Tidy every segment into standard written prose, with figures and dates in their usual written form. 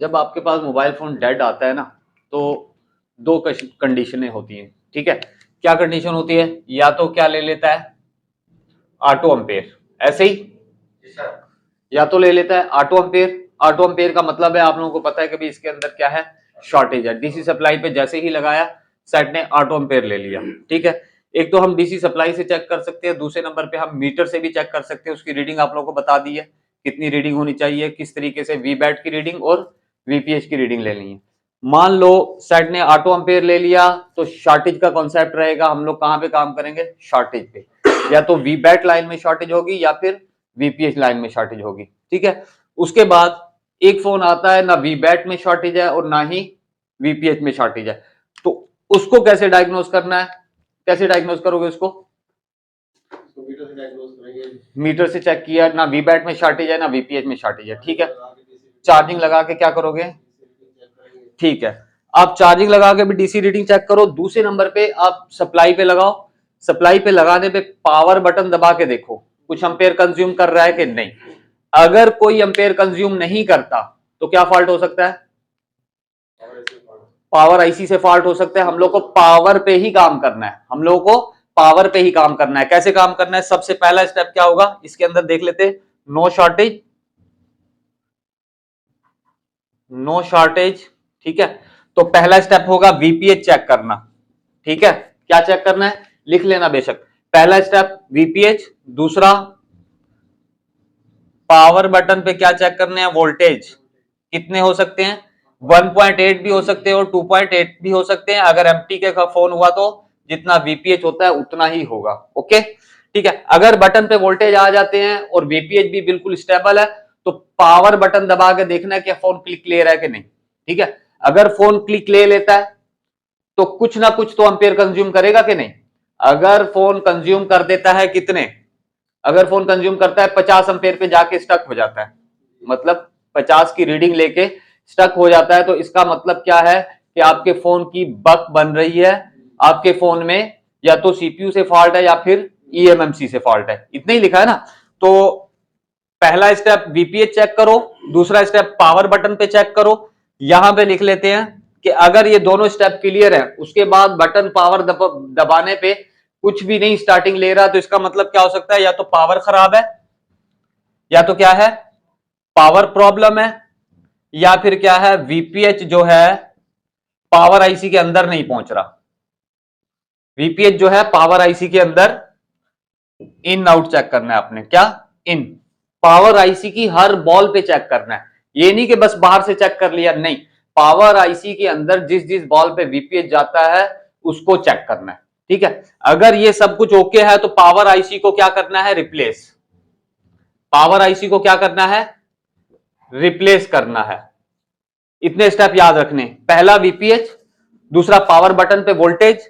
जब आपके पास mobile phone dead आता है ना, तो दो कंडीशनें होती हैं। ठीक है, क्या कंडीशन होती है? या तो क्या ले लेता है, ऑटो अम्पेयर, ऐसे ही, या तो ले लेता है ऑटो अम्पेयर। ऑटो अम्पेयर का मतलब है, आप लोगों को पता है कि भाई इसके अंदर क्या है, शॉर्टेज है। डीसी सप्लाई पे जैसे ही लगाया, सेट ने ऑटो अम्पेयर ले लिया। ठीक है, एक तो हम डीसी सप्लाई से चेक कर सकते हैं, दूसरे नंबर पे हम मीटर से भी चेक कर सकते हैं। उसकी रीडिंग आप लोगों को बता दी है, कितनी रीडिंग होनी चाहिए, किस तरीके से वी बैट की रीडिंग और वीपीएच की रीडिंग लेनी है। मान लो सेट ने ऑटो अम्पेयर ले लिया, तो शॉर्टेज का कॉन्सेप्ट रहेगा, हम लोग कहां पे काम करेंगे, शॉर्टेज पे। या तो वी बैट लाइन में शॉर्टेज होगी या फिर वीपीएच लाइन में शॉर्टेज होगी। ठीक है, उसके बाद एक फोन आता है, ना वी बैट में शॉर्टेज है और ना ही वीपीएच में शॉर्टेज है, तो उसको कैसे डायग्नोज करना है? कैसे डायग्नोज करोगे उसको? मीटर से चेक किया, ना वी बैट में शॉर्टेज है ना वीपीएच में शॉर्टेज है। ठीक है, चार्जिंग लगा के क्या करोगे? ठीक है, आप चार्जिंग लगा के भी डीसी रीडिंग चेक करो। दूसरे नंबर पे आप सप्लाई पे लगाओ। सप्लाई पे लगाने पे पावर बटन दबा के देखो कुछ एम्पेयर कंज्यूम कर रहा है कि नहीं। अगर कोई एम्पेयर कंज्यूम नहीं करता तो क्या फॉल्ट हो सकता है? पावर आईसी से फॉल्ट हो सकता है। हम लोग को पावर पे ही काम करना है, हम लोगों को पावर पे ही काम करना है। कैसे काम करना है? सबसे पहला स्टेप क्या होगा इसके अंदर देख लेते, नो शॉर्टेज, नो शॉर्टेज। ठीक है, तो पहला स्टेप होगा वीपीएच चेक करना। ठीक है, क्या चेक करना है, लिख लेना बेशक। पहला स्टेप वीपीएच, दूसरा पावर बटन पे क्या चेक करने हैं, वोल्टेज कितने हो सकते हैं, 1.8 भी हो सकते हैं और 2.8 भी हो सकते हैं। अगर एमटी के का फोन हुआ तो जितना वीपीएच होता है उतना ही होगा। ओके, ठीक है। अगर बटन पे वोल्टेज आ जाते हैं और वीपीएच भी बिल्कुल स्टेबल है, तो पावर बटन दबा के देखना है कि फोन क्लिक ले रहा है कि नहीं। ठीक है, अगर फोन क्लिक ले लेता है तो कुछ ना कुछ तो एम्पेयर कंज्यूम करेगा कि नहीं। अगर फोन कंज्यूम कर देता है कितने, अगर फोन कंज्यूम करता है 50 एम्पेयर पे जाके स्टक हो जाता है, मतलब 50 की रीडिंग लेके स्टक हो जाता है, तो इसका मतलब क्या है कि आपके फोन की बग बन रही है। आपके फोन में या तो सीपीयू से फॉल्ट है या फिर ईएमएमसी से फॉल्ट है। इतना ही लिखा है ना। तो पहला स्टेप वीपीएच चेक करो, दूसरा स्टेप पावर बटन पे चेक करो। यहां पे लिख लेते हैं कि अगर ये दोनों स्टेप क्लियर है, उसके बाद बटन पावर दबाने पे कुछ भी नहीं स्टार्टिंग ले रहा, तो इसका मतलब क्या हो सकता है, या तो पावर खराब है, या तो क्या है, पावर प्रॉब्लम है, या फिर क्या है, वीपीएच जो है पावर आईसी के अंदर नहीं पहुंच रहा। वीपीएच जो है पावर आईसी के अंदर इन आउट चेक करना है आपने, क्या इन, पावर आईसी की हर बॉल पे चेक करना है। ये नहीं कि बस बाहर से चेक कर लिया, नहीं, पावर आईसी के अंदर जिस जिस बॉल पे वीपीएच जाता है उसको चेक करना है। ठीक है, अगर ये सब कुछ ओके है तो पावर आईसी को क्या करना है, रिप्लेस। पावर आईसी को क्या करना है, रिप्लेस करना है। इतने स्टेप याद रखने, पहला वीपीएच, दूसरा पावर बटन पे वोल्टेज,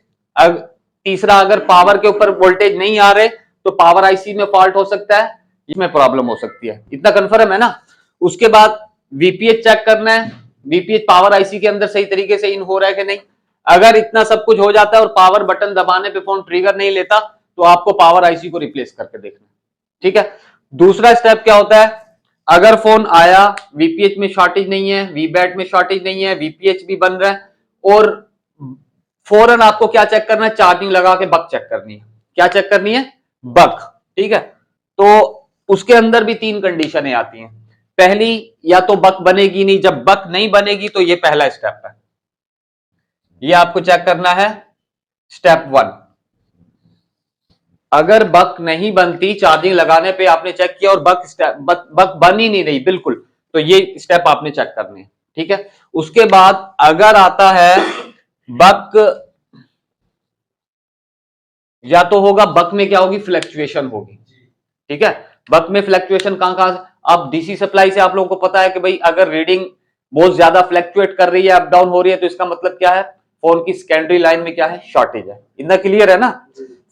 तीसरा अगर पावर के ऊपर वोल्टेज नहीं आ रहे तो पावर आईसी में फॉल्ट हो सकता है, इसमें प्रॉब्लम हो सकती है। इतना कंफर्म है ना। उसके बाद वीपीएच चेक करना है, वीपीएच पावर आईसी के अंदर सही तरीके से इन हो रहा है कि नहीं। अगर इतना सब कुछ हो जाता है और पावर बटन दबाने पे फोन ट्रिगर नहीं लेता, तो आपको पावर आईसी को रिप्लेस करके देखना। ठीक है, दूसरा स्टेप क्या होता है, अगर फोन आया, वीपीएच में शॉर्टेज नहीं है, वीबैट में शॉर्टेज नहीं है, वीपीएच भी बन रहा है, और फौरन आपको क्या चेक करना है, चार्जिंग लगा के बग चेक करनी है। क्या चेक करनी है, बग। ठीक है, तो उसके अंदर भी तीन कंडीशनें आती हैं। पहली, या तो बग बनेगी नहीं, जब बग नहीं बनेगी तो ये पहला स्टेप है, ये आपको चेक करना है, स्टेप 1। अगर बग नहीं बनती, चार्जिंग लगाने पे आपने चेक किया और बग बन ही नहीं रही बिल्कुल, तो ये स्टेप आपने चेक करने हैं। ठीक है, उसके बाद अगर आता है बग, या तो होगा बग में क्या होगी, फ्लक्चुएशन होगी। ठीक है, बग में फ्लक्चुएशन कहां कहां, अब डीसी सप्लाई से आप लोगों को पता है कि भाई अगर रीडिंग बहुत ज्यादा फ्लक्चुएट कर रही है, अप डाउन हो रही है, तो इसका मतलब क्या है, फोन की सेकेंडरी लाइन में क्या है, शॉर्टेज है। इतना क्लियर है ना।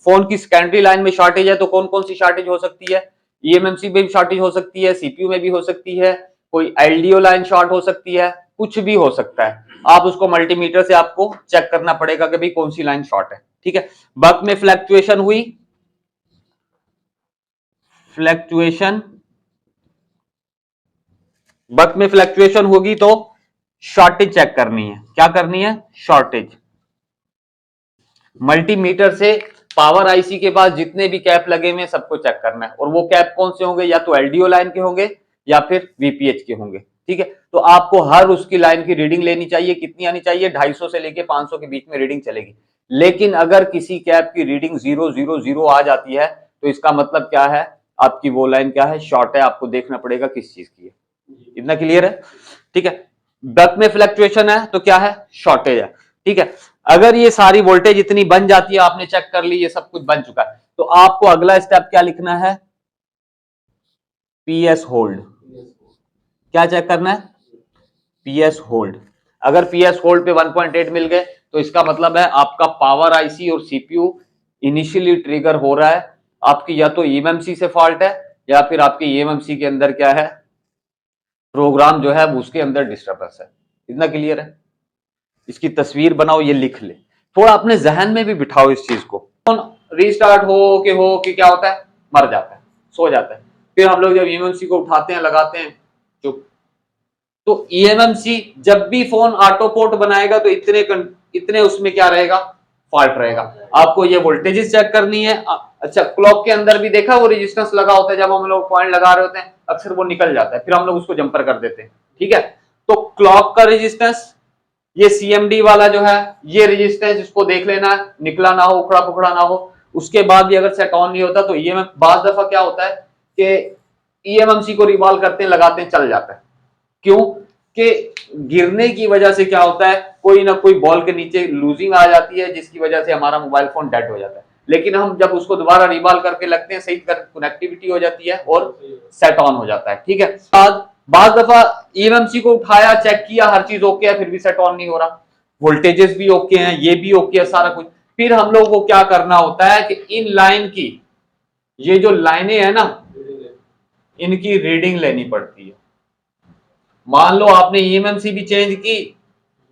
फोन की सेकेंडरी लाइन में शॉर्टेज है, तो कौन कौन सी शॉर्टेज हो सकती है, ईएमएमसी में भी शॉर्टेज हो सकती है, सीपीयू में भी हो सकती है, कोई एलडीओ लाइन शॉर्ट हो सकती है, कुछ भी हो सकता है। आप उसको मल्टीमीटर से आपको चेक करना पड़ेगा कि भाई कौन सी लाइन शॉर्ट है। ठीक है, बग में फ्लक्चुएशन हुई, फ्लक्चुएशन, बग में फ्लक्चुएशन होगी तो शॉर्टेज चेक करनी है। क्या करनी है? शॉर्टेज। मल्टीमीटर से पावर आईसी के पास जितने भी कैप लगे हुए हैं सबको चेक करना है, और वो कैप कौन से होंगे? या तो एलडीओ लाइन के होंगे या फिर वीपीएच के होंगे। ठीक है, तो आपको हर उसकी लाइन की रीडिंग लेनी चाहिए। कितनी आनी चाहिए? 250 से लेके 500 के बीच में रीडिंग चलेगी। लेकिन अगर किसी कैप की रीडिंग 000 आ जाती है तो इसका मतलब क्या है? आपकी वो लाइन क्या है? शॉर्ट है। आपको देखना पड़ेगा किस चीज की है। इतना क्लियर है? ठीक है, बक में फ्लक्चुएशन है तो क्या है? शॉर्टेज है। ठीक है, अगर ये सारी वोल्टेज इतनी बन जाती है, आपने चेक कर ली, ये सब कुछ बन चुका है, तो आपको अगला स्टेप क्या लिखना है? PS hold. क्या चेक करना है? PS hold. अगर पीएस होल्ड पे 1.8 मिल गए तो इसका मतलब है आपका पावर आईसी और सीपीयू इनिशियली ट्रिगर हो रहा है। आपकी या तो ईएमएमसी से फॉल्ट है या फिर आपकी ईएमएमसी के अंदर क्या है? प्रोग्राम जो है उसके अंदर डिस्टर्बेंस है। इतना क्लियर है? इसकी तस्वीर बनाओ, ये लिख ले, थोड़ा अपने जहन में भी बिठाओ इस चीज को। रीस्टार्ट हो के क्या होता है? मर जाता है, सो जाता है। फिर हम लोग जब ईएमएमसी को उठाते हैं, लगाते हैं, चुप। तो ईएमएमसी जब भी फोन ऑटो पोर्ट बनाएगा तो इतने उसमें क्या रहेगा? फॉल्ट रहेगा। आपको ये वोल्टेजेस चेक करनी है। अच्छा, क्लॉक के अंदर भी देखा वो रेजिस्टेंस लगा होता है, जब हम लोग पॉइंट लगा रहे होते हैं अक्सर वो निकल जाता है, फिर हम लोग उसको जंपर कर देते हैं। ठीक है, तो क्लॉक का रेजिस्टेंस, ये सीएमडी वाला जो है, ये रेजिस्टेंस इसको देख लेना, निकला ना हो, उखड़ा पुखड़ा ना हो। उसके बाद भी अगर सेट ऑन नहीं होता तो ईएमएम, बाज दफा क्या होता है कि ईएमएमसी को रिवॉल्व करते हैं, लगाते हैं, चल जाता है। क्यों? कि गिरने की वजह से क्या होता है, कोई ना कोई बॉल के नीचे लूजिंग आ जाती है, जिसकी वजह से हमारा मोबाइल फोन डेड हो जाता है। लेकिन हम जब उसको दोबारा रिवॉल्व करके लगते हैं, सही कर कनेक्टिविटी हो जाती है और सेट ऑन हो जाता है। ठीक है, बाज दफा ईएमएमसी को उठाया, चेक किया, हर चीज ओके है, फिर भी सेट ऑन नहीं हो रहा। वोल्टेजेस भी ओके हैं, ये भी ओके है, सारा कुछ। फिर हम लोग को क्या करना होता है कि इन लाइन की, ये जो लाइनें हैं ना, इनकी रीडिंग लेनी पड़ती है। मान लो आपने ईएमएमसी भी चेंज की,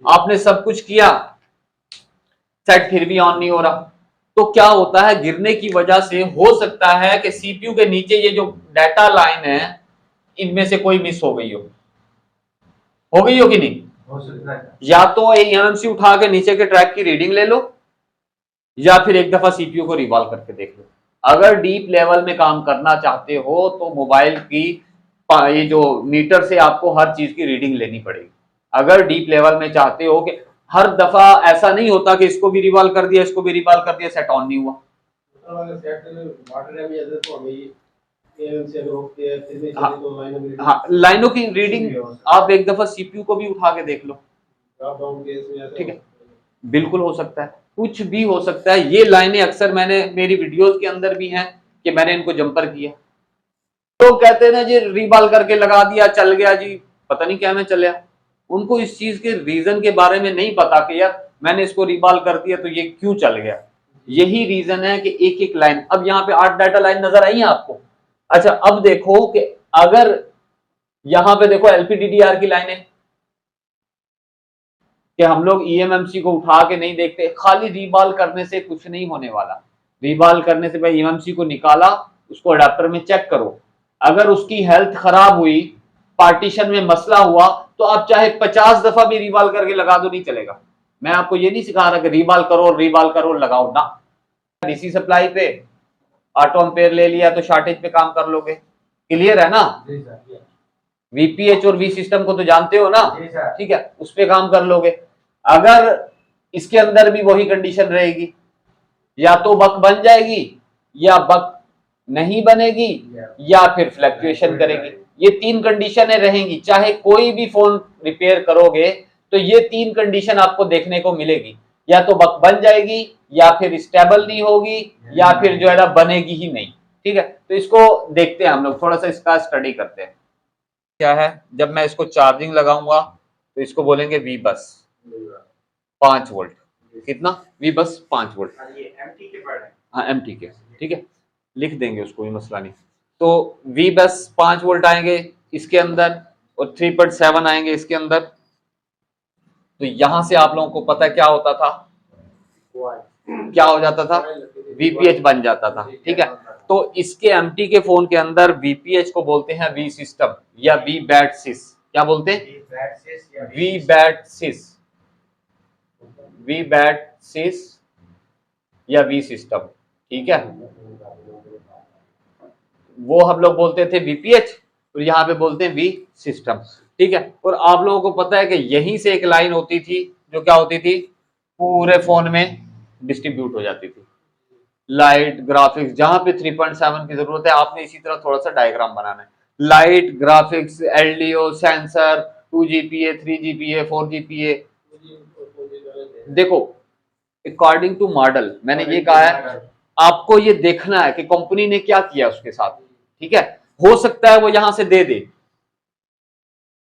आपने सब कुछ किया, सेट फिर भी ऑन नहीं हो रहा, तो क्या होता है? गिरने की वजह से हो सकता है कि सीपीयू के नीचे ये जो डाटा लाइन है, इनमें से कोई मिस हो गई हो कि नहीं? हो सकता है। या तो ईएमएमसी उठा के नीचे के ट्रैक की रीडिंग ले लो, या फिर एक दफा सीपीयू को रिवॉल्व करके देख लो। अगर डीप लेवल में काम करना चाहते हो तो मोबाइल की ये जो मीटर से आपको हर चीज की रीडिंग लेनी पड़ेगी। अगर डीप लेवल में चाहते हो कि हर दफा ऐसा नहीं होता कि इसको भी रिवॉल्व कर दिया, इसको भी रिवॉल्व कर दिया, सेट ऑन नहीं हुआ। हाँ, लाइनों की रीडिंग आप एक दफा सीपीयू को भी उठा के देख लो। ठीक है, बिल्कुल हो सकता है, कुछ भी हो सकता है। ये लाइनें अक्सर मैंने मेरी वीडियोस के अंदर भी हैं कि मैंने इनको जंपर किया। तो कहते हैं ना जी, रीबॉल करके लगा दिया, चल गया जी, पता नहीं क्या में चला। उनको इस चीज के रीजन के बारे में नहीं पता कि यार मैंने इसको रीबॉल कर दिया तो ये क्यों चल गया। यही रीजन है कि एक एक लाइन, अब यहाँ पे 8 डाटा लाइन नजर आई है आपको। अच्छा, अब देखो कि अगर यहां पे देखो एलपीडीडीआर की लाइन है कि हम लोग ईएमएमसी को उठा के नहीं देखते, खाली रीबॉल करने से कुछ नहीं होने वाला। रीबॉल करने से भाई ईएमएमसी को निकाला, उसको अडेप्टर में चेक करो, अगर उसकी हेल्थ खराब हुई, पार्टीशन में मसला हुआ, तो आप चाहे 50 दफा भी रीबॉल करके लगा दो, नहीं चलेगा। मैं आपको ये नहीं सिखा रहा कि रीबॉल करो लगाओ ना। डीसी सप्लाई पे ऑटो एम्पेयर ले लिया तो शॉर्टेज पे काम कर लोगे। क्लियर है ना? वीपीएच और वी सिस्टम को तो जानते हो ना? ठीक है, उस पे काम कर लोगे। अगर इसके अंदर भी वही कंडीशन रहेगी, या तो बक बन जाएगी या बक नहीं बनेगी या फिर फ्लक्चुएशन करेगी। ये 3 कंडीशनें रहेंगी। चाहे कोई भी फोन रिपेयर करोगे तो ये 3 कंडीशन आपको देखने को मिलेगी, या तो बक बन जाएगी, या फिर स्टेबल नहीं होगी, या फिर जो है ना बनेगी ही नहीं। ठीक है, तो इसको देखते हैं हम लोग, थोड़ा सा इसका स्टडी करते हैं। क्या है, जब मैं इसको चार्जिंग लगाऊंगा तो इसको बोलेंगे वी बस 5 वोल्ट। कितना? वी बस 5 वोल्ट। हाँ, एमटी के। ठीक है, लिख देंगे उसको, भी मसला नहीं। तो वी बस 5 वोल्ट आएंगे इसके अंदर, और 3.7 आएंगे इसके अंदर। तो यहां से आप लोगों को पता है क्या होता था, क्या हो जाता था? वीपीएच बन जाता था। ठीक है, तो इसके एमटी के फोन के अंदर वीपीएच को बोलते हैं वी सिस्टम या वी बैट सिस। क्या बोलते हैं? वीबैट सिस, वीबैट सिस या वी सिस्टम, ठीक है। वो हम लोग बोलते थे वीपीएच और यहाँ पे बोलते हैं वी सिस्टम, ठीक है। और आप लोगों को पता है कि यहीं से एक लाइन होती थी जो क्या होती थी, पूरे फोन में डिस्ट्रीब्यूट हो जाती थी। लाइट, ग्राफिक्स, जहां पे 3.7 की जरूरत है आपने इसी तरह थोड़ा सा डायग्राम बनाना है। Light, graphics, LDO, sensor, 2 GPA, 3 GPA, 4 GPA। देखो अकॉर्डिंग टू मॉडल मैंने ये कहा है, आपको ये देखना है कि कंपनी ने क्या किया उसके साथ, ठीक है। हो सकता है वो यहां से दे दे,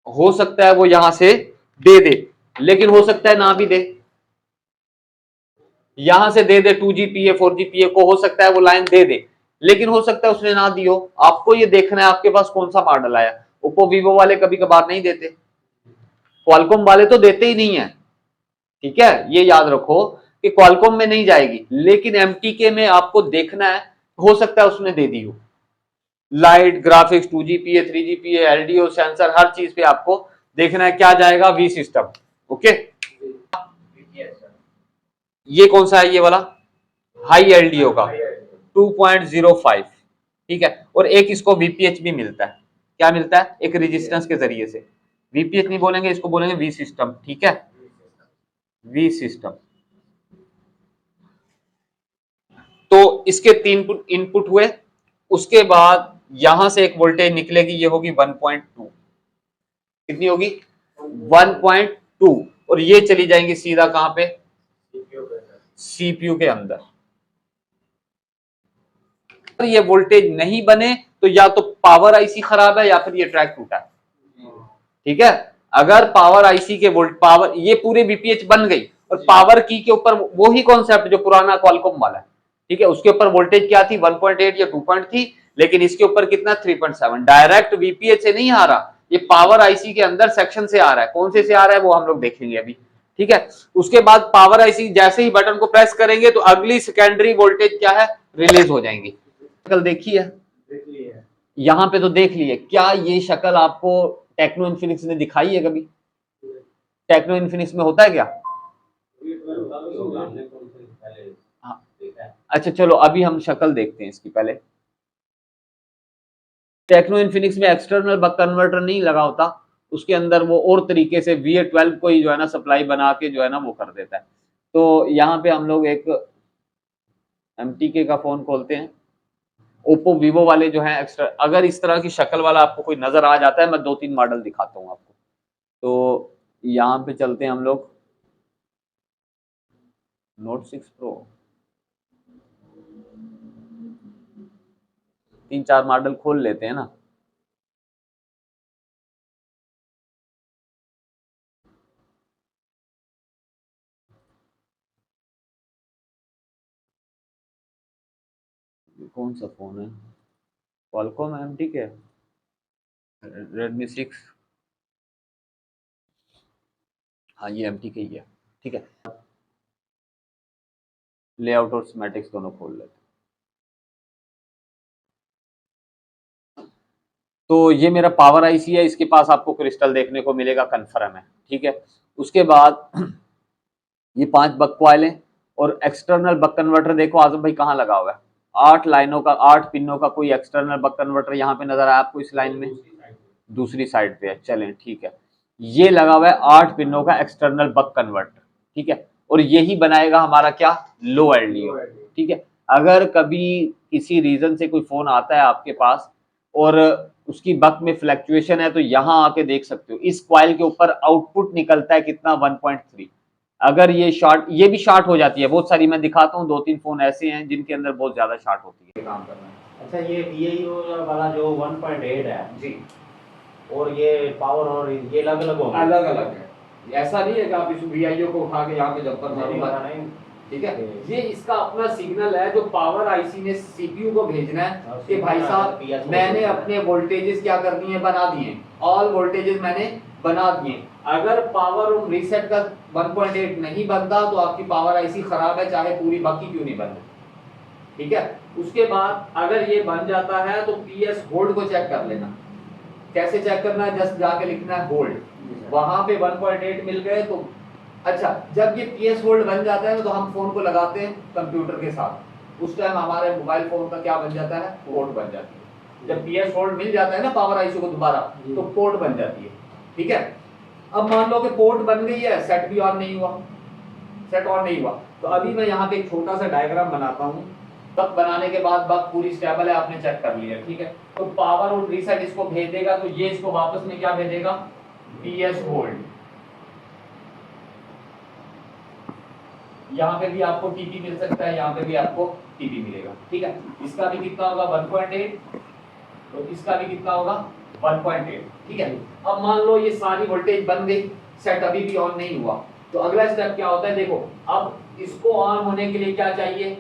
हो सकता है वो यहां से दे दे, लेकिन हो सकता है ना भी दे। यहां से दे दे 2 GPA 4 GPA को, हो सकता है वो लाइन दे दे, लेकिन हो सकता है उसने ना दी हो। आपको ये देखना है आपके पास कौन सा मॉडल आया। ओप्पो वीवो वाले कभी कभार नहीं देते, क्वालकॉम वाले तो देते ही नहीं है, ठीक है। ये याद रखो कि क्वालकॉम में नहीं जाएगी, लेकिन एमटीके में आपको देखना है, हो सकता है उसने दे दी हो। Light, graphics, 2 GPA 3 GPA, LDO, sensor, हर चीज पे आपको देखना है क्या जाएगा, वी सिस्टम, ओके। ये कौन सा है, ये वाला हाई एलडीओ का 2.05, ठीक है। और एक इसको वीपीएच भी मिलता है, क्या मिलता है, एक रेजिस्टेंस के जरिए से। वीपीएच नहीं बोलेंगे, इसको बोलेंगे वी सिस्टम, ठीक है, वी सिस्टम। तो इसके 3 इनपुट हुए, उसके बाद यहां से एक वोल्टेज निकलेगी, ये होगी 1.2, कितनी होगी 1.2, और ये चली जाएंगी सीधा कहां पे, सीपीयू के अंदर। ये वोल्टेज नहीं बने तो या तो पावर आईसी खराब है या फिर ये ट्रैक टूटा है, ठीक है। अगर पावर आईसी के वोल्ट पावर, ये पूरे बीपीएच बन गई और पावर की के ऊपर वो ही कॉन्सेप्ट जो पुराना क्वालकॉम वाला है, ठीक है, उसके ऊपर वोल्टेज क्या थी 1.8 या 2 थी, लेकिन इसके ऊपर कितना 3.7। डायरेक्ट बीपीएच से नहीं आ रहा, ये पावर आईसी के अंदर सेक्शन से आ रहा है। कौन से आ रहा है वो हम लोग देखेंगे अभी, ठीक है। उसके बाद पावर आईसी जैसे ही बटन को प्रेस करेंगे तो अगली सेकेंडरी वोल्टेज क्या है, रिलीज हो जाएंगी। शक्ल देखी है, यहां पे तो देख लिए, क्या ये शक्ल आपको टेक्नो इन्फिनिक्स ने दिखाई है कभी? टेक्नो इन्फिनिक्स में होता है क्या? हाँ। अच्छा चलो अभी हम शक्ल देखते हैं इसकी। पहले टेक्नो इन्फिनिक्स में एक्सटर्नल बक कन्वर्टर नहीं लगा होता, उसके अंदर वो और तरीके से VA12 को ही जो है ना सप्लाई बना के जो है ना वो कर देता है। तो यहाँ पे हम लोग एक MTK का फोन खोलते हैं। ओप्पो वीवो वाले जो है एक्स्ट्रा, अगर इस तरह की शक्ल वाला आपको कोई नजर आ जाता है, मैं 2-3 मॉडल दिखाता हूँ आपको। तो यहाँ पे चलते हैं हम लोग, Note 6 Pro, 3-4 मॉडल खोल लेते हैं ना। कौन सा फोन है, क्वालकॉम MTK, Redmi 6, हाँ ये MTK ही है, ठीक है। लेआउट और स्कीमेटिक्स दोनों खोल लेते हैं। तो ये मेरा पावर आईसी है, इसके पास आपको क्रिस्टल देखने को मिलेगा, कन्फर्म है, ठीक है। उसके बाद ये 5 बक कॉइल हैं और एक्सटर्नल बक कन्वर्टर देखो आजम भाई कहाँ लगा हुआ है, 8 लाइनों का, 8 पिनों का कोई एक्सटर्नल बक कन्वर्टर यहाँ पे नजर आया आपको इस लाइन में, दूसरी साइड पे है, चलें ठीक है। ये लगा हुआ है 8 पिनों का एक्सटर्नल बक कन्वर्टर, ठीक है। और यही बनाएगा हमारा क्या, लो एलडीओ, ठीक है। अगर कभी किसी रीजन से कोई फोन आता है आपके पास और उसकी बक में फ्लैक्चुएशन है, तो यहां आके देख सकते हो इस कॉइल के ऊपर आउटपुट निकलता है कितना 1.3। अगर ये शॉर्ट, ये भी शॉर्ट हो जाती है बहुत सारी, मैं दिखाता हूँ 2-3 फोन ऐसे हैं जिनके अंदर बहुत ज्यादा शॉर्ट होती है काम करना है। अच्छा ये VIO वाला जो 1.8 है जी, और ये पावर और ये अलग अलग होगा, अलग अलग है, ऐसा नहीं है कि आप इस VIO को उठा के यहाँ पे जब तक नहीं, ठीक है। ये इसका अपना सिग्नल है जो पावर आईसी ने सीपीयू को भेजना है कि भाई साहब मैंने अपने वोल्टेजेस क्या कर दिए, बना दिए, ऑल वोल्टेजेस मैंने बना दिए। अगर पावर रूम रीसेट का 1.8 नहीं बनता तो आपकी पावर आईसी खराब है, चाहे पूरी बाकी क्यों नहीं बन रही, ठीक है। उसके बाद अगर ये बन जाता है तो PS होल्ड को चेक कर लेना, कैसे चेक करना है, जस्ट जाके लिखना है होल्ड, वहां पे 1.8 मिल गए तो अच्छा। जब ये पीएस होल्ड बन जाता है तो हम फोन को लगाते हैं कंप्यूटर के साथ, उस टाइम हमारे मोबाइल फोन का क्या बन जाता है, पोर्ट बन जाती है। जब पीएस होल्ड मिल जाता है ना पावर आईसी को दोबारा, तो पोर्ट बन जाती है, ठीक है। अब मान लो कि पोर्ट बन गई है, सेट भी ऑन नहीं हुआ, सेट ऑन नहीं हुआ, तो अभी मैं यहाँ पे एक छोटा सा डायग्राम बनाता हूँ। तब बनाने के बाद बात पूरी स्टेबल है, आपने चेक कर लिया, ठीक है। तो पावर और रीसेट इसको भेज देगा, तो ये इसको वापस में क्या भेजेगा, पीएस होल्ड। यहाँ पे भी आपको टीपी मिल सकता है, यहाँ पे भी आपको टीपी मिलेगा, ठीक है। इसका भी कितना होगा 1.8, तो इसका भी कितना होगा 1.8, ठीक है। अब मान लो ये सारी वोल्टेज बन गई, सेट अभी भी ऑन नहीं हुआ, तो अगला स्टेप क्या होता है, देखो अब इसको ऑन होने के लिए क्या चाहिए,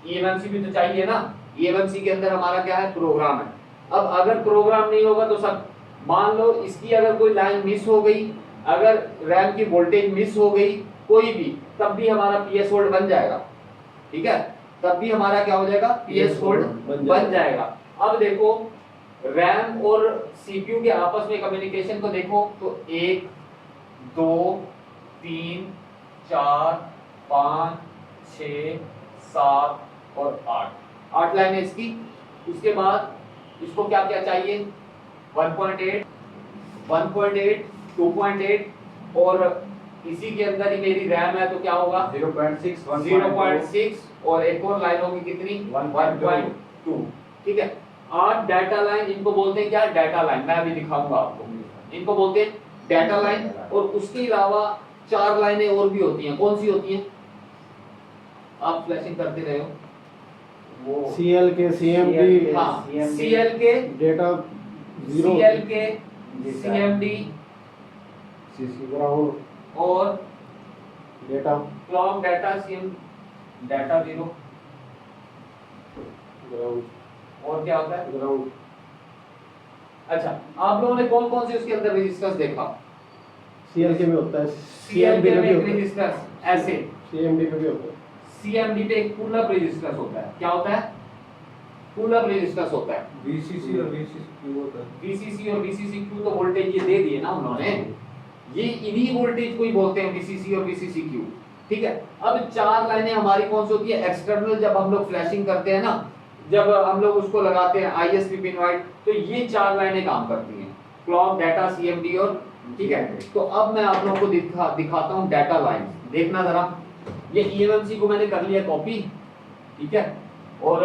ईएमएमसी भी तो चाहिए ना। ईएमएमसी के अंदर हमारा क्या है, प्रोग्राम है। अब अगर प्रोग्राम नहीं होगा तो सब, मान लो इसकी अगर कोई लाइन मिस हो गई, अगर रैम की वोल्टेज मिस हो गई कोई भी, तब भी हमारा पीएस होल्ड बन जाएगा, ठीक है। तब भी हमारा क्या हो जाएगा, पीएस होल्ड बन जाएगा। अब देखो रैम और सीपीयू के आपस में कम्युनिकेशन को देखो, तो 1 2 3 4 5 6 7 और 8 लाइनें इसकी। उसके बाद इसको क्या क्या चाहिए, 1.8 2.8 और इसी के अंदर ही मेरी रैम है, तो क्या होगा 0.6 और एक और लाइन होगी कितनी 1.2, ठीक है। 8 डाटा लाइन, इनको बोलते हैं क्या, डाटा लाइन, मैं अभी दिखाऊंगा आपको, इनको बोलते हैं डाटा लाइन। और उसके अलावा 4 लाइनें और भी होती हैं, कौन सी होती हैं, आप फ्लैशिंग करते रहे हो, वो सीएल के सीएमडी, हाँ सीएल के डेटा जीरो, सीएल के सीएमडी सीसी ग्राउंड और data clock data CM data zero, ground और क्या होता है ग्राउंड। अच्छा, आप लोगों ने कौन कौन से उसके अंदर रजिस्टर्स देखा, सीएल के में होता है, सीएमडी सीएमडी में में एक भी होता है, रजिस्टर्स ऐसे, सीएमडी में भी होता है। सीएमडी पे एक पुल अप रजिस्टर्स होता है, क्या होता है, पुल अप रजिस्टर्स होता है। VCC और VCC क्यों होता है? VCC और VCC क्यू तो वोल्टेज ये दे दिए ना उन्होंने, ये इन्हीं वोल्टेज को ही बोलते हैं VCC और VCC क्यू, ठीक है। अब 4 लाइनें हमारी कौन सी होती है, एक्सटर्नल, जब हम लोग फ्लैशिंग करते हैं ना, जब हम लोग उसको लगाते हैं ISP पिन वाइट, तो ये 4 लाइनें काम करती हैं, क्लॉक डाटा सीएमडी और, ठीक है। तो अब मैं आप लोगों को दिखाता हूँ डाटा लाइन, देखना जरा। ये ईएमएमसी को मैंने कर लिया कॉपी, ठीक है, और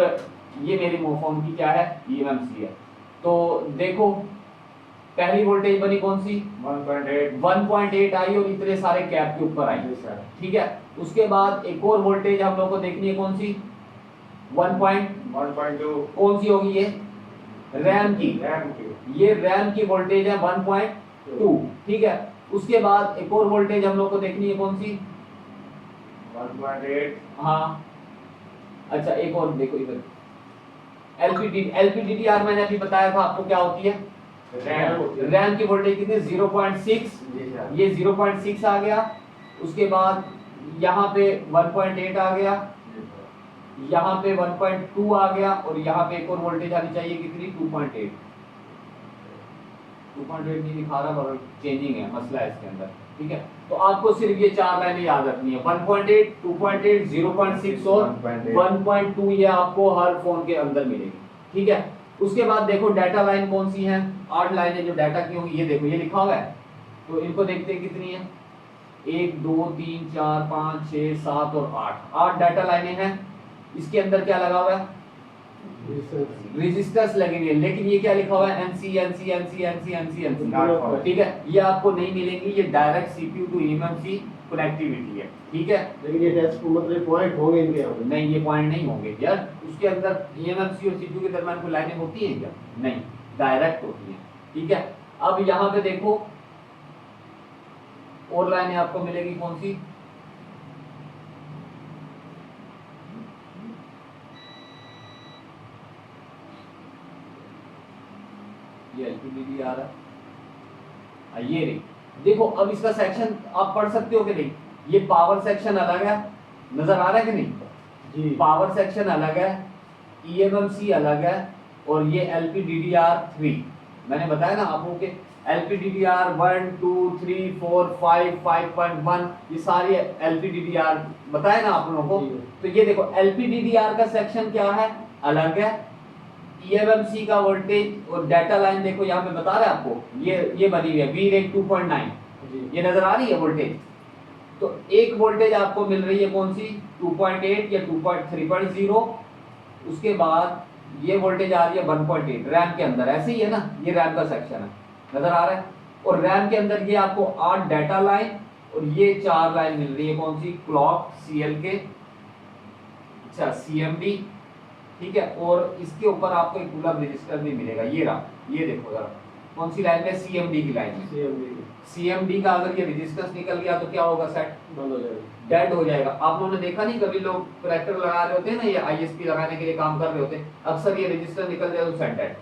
ये मेरी फोन की क्या है, ईएमएमसी है। तो देखो पहली वोल्टेज बनी कौन सी 1.8 आई और इतने सारे कैप के ऊपर आई, ठीक है। उसके बाद एक और वोल्टेज हम लोग को देखनी है, कौन सी 1.2, कौन सी होगी ये, रैम की, ये रैम की वोल्टेज है 1.2, ठीक है। उसके बाद एक और वोल्टेज हम लोग को देखनी है, कौन सी 1.8, हाँ अच्छा, एक और देखो इधर, LPDDR मैंने अभी बताया था आपको क्या होती है, रैम की वोल्टेज कितनी 0.6, ये 0.6 आ गया। उसके बाद यहाँ पे 1.8 आ गया, यहाँ पे 1.2 आ गया, और यहाँ पे एक और वोल्टेज आनी चाहिए कितनी 2.8 नहीं दिखा रहा, और चेंजिंग है, मसला है इसके अंदर, ठीक है। तो आपको सिर्फ ये 4 लाइनें याद रखनी है, 1.8 2.8 0.6 और 1.2, ये आपको हर फोन के अंदर मिलेगी, ठीक है। उसके बाद देखो डाटा लाइन कौन सी है, 8 लाइनें जो डाटा की होंगी, ये देखो ये लिखा हुआ है, तो इनको देखते हैं कितनी है, 1 2 3 4 5 6 7 और 8 डाटा लाइनें हैं। इसके अंदर क्या लगा हुआ है, रेजिस्टर्स लगे हुए हैं, लेकिन ये क्या लिखा हुआ है, NC, ठीक है। ये आपको नहीं मिलेंगी, ये direct CPU to eMMC connectivity है, ठीक है। लेकिन ये टेस्ट मतलब पॉइंट होंगे इनके यहाँ पे, नहीं, ये पॉइंट नहीं होंगे यार, उसके अंदर eMMC और CPU के दरमियान कोई लाइनें होती हैं क्या, नहीं, डायरेक्ट होती हैं, ठीक है। अब यहाँ पे देखो और लाइनें आपको मिलेगी, कौन सी, ये LPDDR आ रहा है, ये रही। देखो अब इसका सेक्शन आप पढ़ सकते हो कि नहीं, ये पावर सेक्शन अलग है, नजर आ रहा है कि नहीं जी, पावर सेक्शन अलग है, eMMC अलग है, और ये LPDDR3, मैंने बताया ना आपको कि LPDDR 1 2 3 4 5 5.1 ये सारे LPDDR बताया ना आप लोगों को। जी। तो ये देखो LPDDR का सेक्शन क्या है, अलग है। eMMC का वोल्टेज और डाटा लाइन देखो यहाँ पे बता रहा है आपको, ये बनी हुई है VRAC 2.9, जी। ये नजर आ रही है वोल्टेज। तो एक वोल्टेज आपको मिल रही है कौन सी, 2.8 या 2.3.0। उसके बाद ये वोल्टेज आ रही है 1.8 रैम के अंदर, ऐसे ही है ना, ये रैम का सेक्शन है, नजर आ रहा है। और रैम के अंदर ये आपको 8 डाटा लाइन और ये 4 लाइन मिल रही है कौन सी, क्लॉक CLK, अच्छा CMD, ठीक है। और इसके ऊपर आपको एक पुल अप रजिस्टर भी मिलेगा, ये रहा, ये देखो जरा कौन सी लाइन में, CMD की लाइन में। CMD CMD का अगर ये रजिस्टेंस निकल गया तो क्या होगा, सेट बंद हो जाएगा। डेड हो जाएगा। आप लोगों ने देखा नहीं, कभी लोग करेक्टर लगा रहे होते हैं ना, ये ISP लगाने के लिए काम कर रहे होते हैं, अक्सर ये रजिस्टर निकल जाए तो सेट डेड।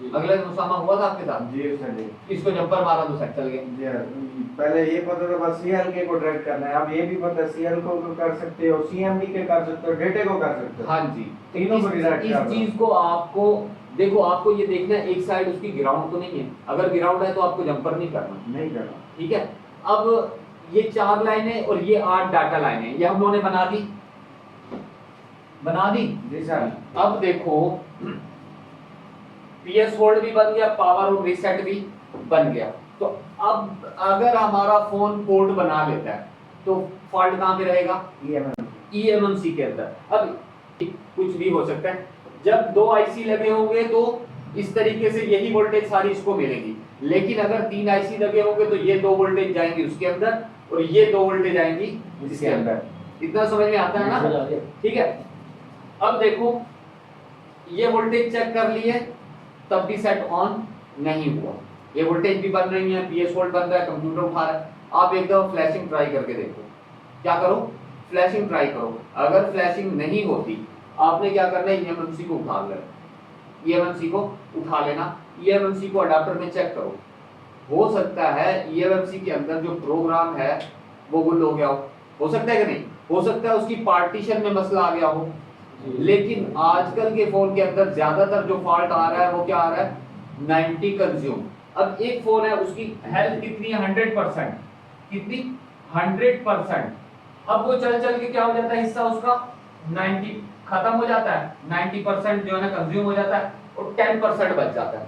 जी। अगले दिन उसामा हुआ था आपके साथ, जी सर जी। इसको जंपर मारा तो सेट चल गया। जी, पहले ये पता था बस CLK को ट्रैक करना है, अब ये भी पता है CL को कर सकते हो, CMD के कर सकते हो, डेटे को कर सकते हो। हाँ जी, तीनों को डिजाइन इस चीज को आपको देखो, आपको ये देखना है एक साइड उसकी ग्राउंड तो नहीं है, अगर ग्राउंड है तो आपको जंपर नहीं करना, नहीं करना। ठीक है। अब ये 4 लाइनें और ये 8 डाटा लाइनें, ये हम लोगों ने बना दी जी सर। अब देखो PS होल्ड भी बन गया, पावर और रीसेट भी बन गया। तो अब अगर हमारा फोन पोर्ट बना लेता है तो फॉल्ट कहाँ पे रहेगा, eMMC के अंदर। अब कुछ भी हो सकता है, जब 2 IC लगे होंगे तो इस तरीके से यही वोल्टेज सारी इसको मिलेगी, लेकिन अगर 3 IC लगे होंगे तो ये 2 वोल्टेज जाएंगी उसके अंदर और ये 2 वोल्टेज आएंगी इसके अंदर। इतना समझ में आता है समझ ना, आ गया। ठीक है। अब देखो ये वोल्टेज चेक कर लिए तब भी सेट ऑन नहीं हुआ, ये वोल्टेज भी बन रही है, PS होल्ड बन रहा है, कंप्यूटर उठा रहा है। आप एकदम फ्लैशिंग ट्राई करके देखो, क्या करो, फ्लैशिंग ट्राई करो। अगर फ्लैशिंग नहीं होती, आपने क्या करना है, eMMC को उठा लेना, eMMC को उठा लेना, eMMC को अडाप्टर में चेक करो। हो सकता है eMMC के अंदर जो प्रोग्राम है वो गुल हो गया हो सकता है कि नहीं, हो सकता है उसकी पार्टीशन में मसला आ गया हो। लेकिन आजकल के फोन के अंदर ज्यादातर जो फॉल्ट आ रहा है वो क्या आ रहा है, 90 कंज्यूम। अब एक फोन है उसकी हेल्थ कितनी है, 100%, कितनी 100%। अब वो चल चल के क्या हो जाता है, हिस्सा उसका 90 खत्म हो जाता है, 90% जो है ना कंज्यूम हो जाता है और 10% बच जाता है।